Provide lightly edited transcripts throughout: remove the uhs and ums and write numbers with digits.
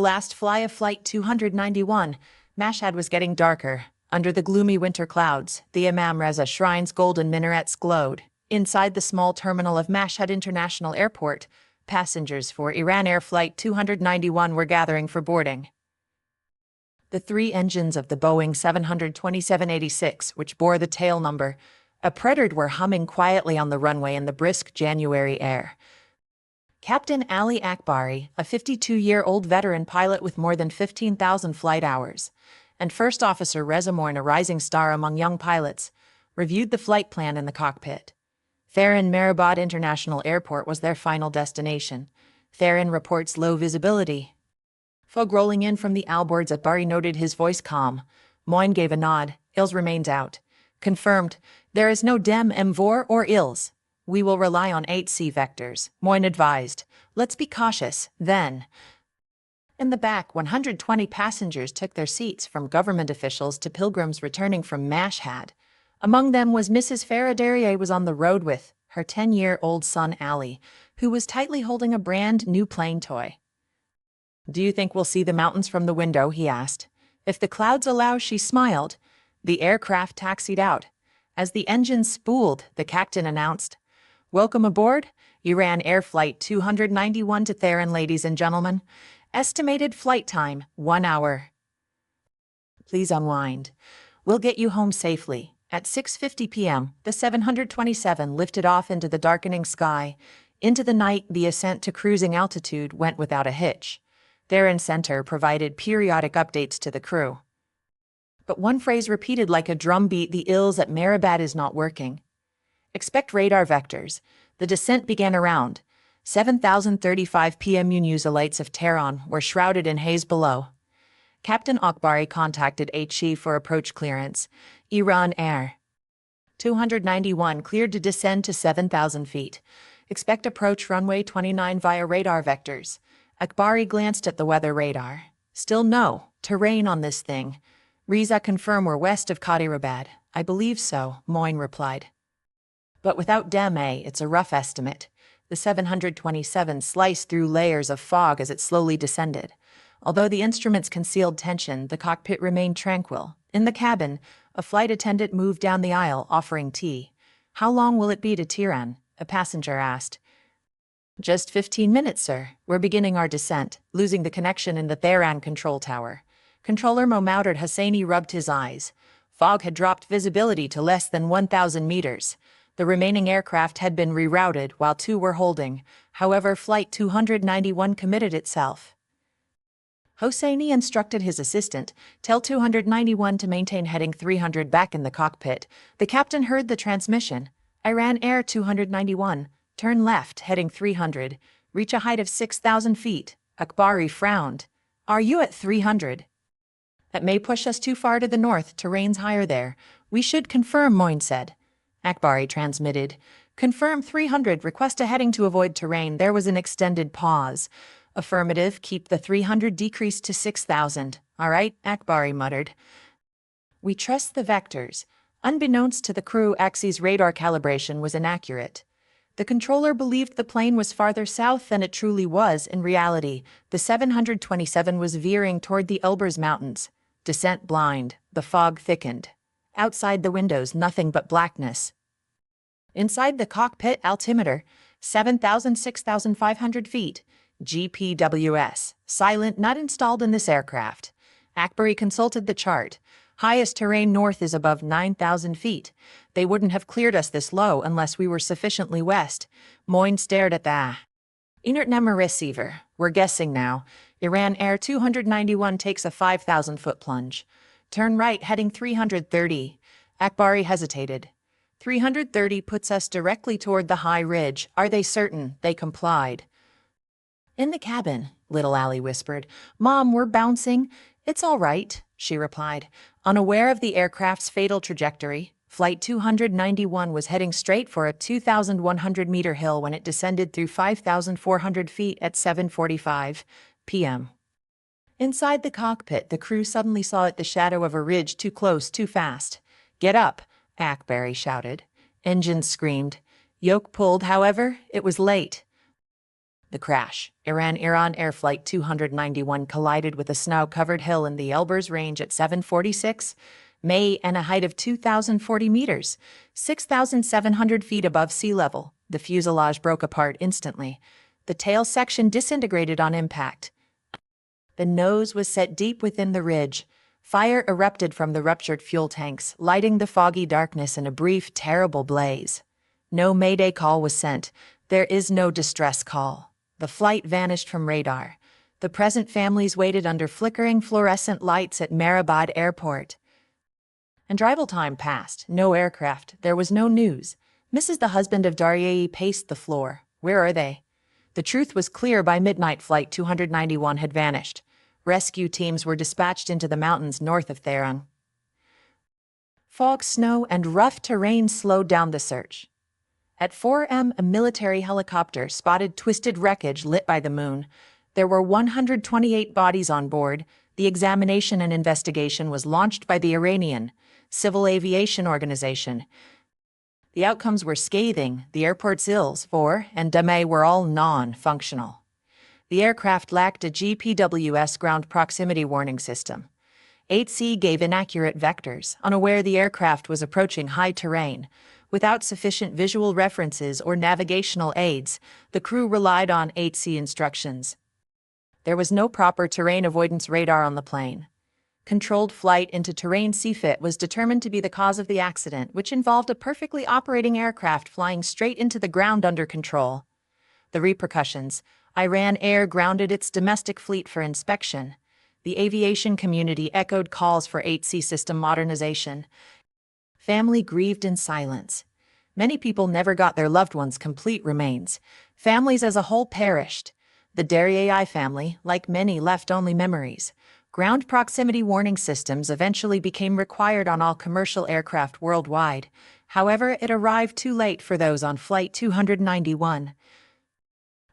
last fly of Flight 291, Mashhad was getting darker. Under the gloomy winter clouds, the Imam Reza Shrine's golden minarets glowed. Inside the small terminal of Mashhad International Airport, passengers for Iran Air Flight 291 were gathering for boarding. The three engines of the Boeing 727-86, which bore the tail number, a Predator, were humming quietly on the runway in the brisk January air. Captain Ali Akbari, a 52-year-old veteran pilot with more than 15,000 flight hours, and First Officer Reza Moin, a rising star among young pilots, reviewed the flight plan in the cockpit. Tehran-Mehrabad International Airport was their final destination. Tehran reports low visibility. Fog rolling in from the Alborz. Akbari noted, his voice calm. Moin gave a nod. Ils remains out. Confirmed. There is no dem mvor or ils. We will rely on 8C vectors, Moin advised. Let's be cautious, then. In the back, 120 passengers took their seats, from government officials to pilgrims returning from Mashhad. Among them was Mrs. Farah Daryaei, was on the road with her 10-year-old son Ali, who was tightly holding a brand-new plane toy. Do you think we'll see the mountains from the window? He asked. If the clouds allow, she smiled. The aircraft taxied out. As the engine spooled, the captain announced, Welcome aboard, Iran Air Flight 291 to Tehran, ladies and gentlemen. Estimated flight time, 1 hour. Please unwind. We'll get you home safely. At 6:50 p.m., the 727 lifted off into the darkening sky. Into the night, the ascent to cruising altitude went without a hitch. Tehran Center provided periodic updates to the crew. But one phrase repeated like a drumbeat: the ils at Mehrabad is not working. Expect radar vectors. The descent began around 7:35 p.m. News lights of Tehran were shrouded in haze below. Captain Akbari contacted HE for approach clearance. Iran Air 291 cleared to descend to 7,000 feet. Expect approach runway 29 via radar vectors. Akbari glanced at the weather radar. Still no terrain on this thing. Reza, confirm we're west of Tehran-Mehrabad. I believe so, Moin replied. But without dem it's a rough estimate. The 727 sliced through layers of fog as it slowly descended. Although the instruments concealed tension, the cockpit remained tranquil. In the cabin, a flight attendant moved down the aisle, offering tea. How long will it be to Tehran? A passenger asked. Just 15 minutes, sir. We're beginning our descent, losing the connection in the Tehran control tower. Controller Mohammad Hosseini rubbed his eyes. Fog had dropped visibility to less than 1,000 meters. The remaining aircraft had been rerouted while two were holding. However, Flight 291 committed itself. Hosseini instructed his assistant, tell 291 to maintain heading 300 back in the cockpit. The captain heard the transmission. Iran Air 291, turn left, heading 300, reach a height of 6,000 feet. Akbari frowned. Are you at 300? That may push us too far to the north, terrain's higher there. We should confirm, Moin said. Akbari transmitted. Confirm 300, request a heading to avoid terrain. There was an extended pause. Affirmative, keep the 300 decreased to 6,000. All right, Akbari muttered. We trust the vectors. Unbeknownst to the crew, Axi's radar calibration was inaccurate. The controller believed the plane was farther south than it truly was. In reality, the 727 was veering toward the Alborz Mountains. Descent blind, the fog thickened. Outside the windows, nothing but blackness. Inside the cockpit, altimeter, 6,500 feet. GPWS, silent, not installed in this aircraft. Akbari consulted the chart. Highest terrain north is above 9,000 feet. They wouldn't have cleared us this low unless we were sufficiently west. Moin stared at the inert number receiver. We're guessing now. Iran Air 291 takes a 5,000-foot plunge. Turn right, heading 330. Akbari hesitated. 330 puts us directly toward the high ridge. Are they certain? They complied. In the cabin, little Ali whispered. Mom, we're bouncing. It's all right, she replied. Unaware of the aircraft's fatal trajectory, Flight 291 was heading straight for a 2,100-meter hill when it descended through 5,400 feet at 7:45 p.m. Inside the cockpit, the crew suddenly saw the shadow of a ridge, too close, too fast. Get up, Akbari shouted. Engines screamed. Yoke pulled, however, it was late. The crash. Iran Air Flight 291 collided with a snow-covered hill in the Alborz range at 7:46 May and a height of 2,040 meters, 6,700 feet above sea level. The fuselage broke apart instantly. The tail section disintegrated on impact. The nose was set deep within the ridge. Fire erupted from the ruptured fuel tanks, lighting the foggy darkness in a brief, terrible blaze. No mayday call was sent. There is no distress call. The flight vanished from radar. The present families waited under flickering fluorescent lights at Mehrabad Airport. And arrival time passed. No aircraft. There was no news. Mrs. the husband of Daryaei paced the floor. Where are they? The truth was clear by midnight. Flight 291 had vanished. Rescue teams were dispatched into the mountains north of Tehran. Fog, snow, and rough terrain slowed down the search. At 4 a.m., a military helicopter spotted twisted wreckage lit by the moon. There were 128 bodies on board. The examination and investigation was launched by the Iranian Civil Aviation Organization. The outcomes were scathing. The airport's ILS 4 and DME were all non-functional. The aircraft lacked a GPWS ground proximity warning system. 8C gave inaccurate vectors, unaware the aircraft was approaching high terrain. Without sufficient visual references or navigational aids, the crew relied on 8C instructions. There was no proper terrain avoidance radar on the plane. Controlled flight into terrain CFIT was determined to be the cause of the accident, which involved a perfectly operating aircraft flying straight into the ground under control. The repercussions: Iran Air grounded its domestic fleet for inspection. The aviation community echoed calls for 8C system modernization. Family grieved in silence. Many people never got their loved ones' complete remains. Families as a whole perished. The Daryaei family, like many, left only memories. Ground proximity warning systems eventually became required on all commercial aircraft worldwide. However, it arrived too late for those on Flight 291.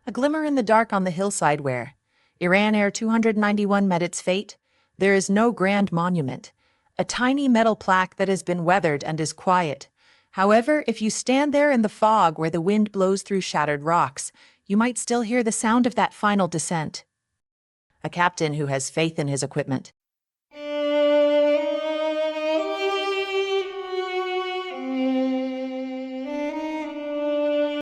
A glimmer in the dark on the hillside where Iran Air 291 met its fate. There is no grand monument. A tiny metal plaque that has been weathered and is quiet. However, if you stand there in the fog where the wind blows through shattered rocks, you might still hear the sound of that final descent. A captain who has faith in his equipment.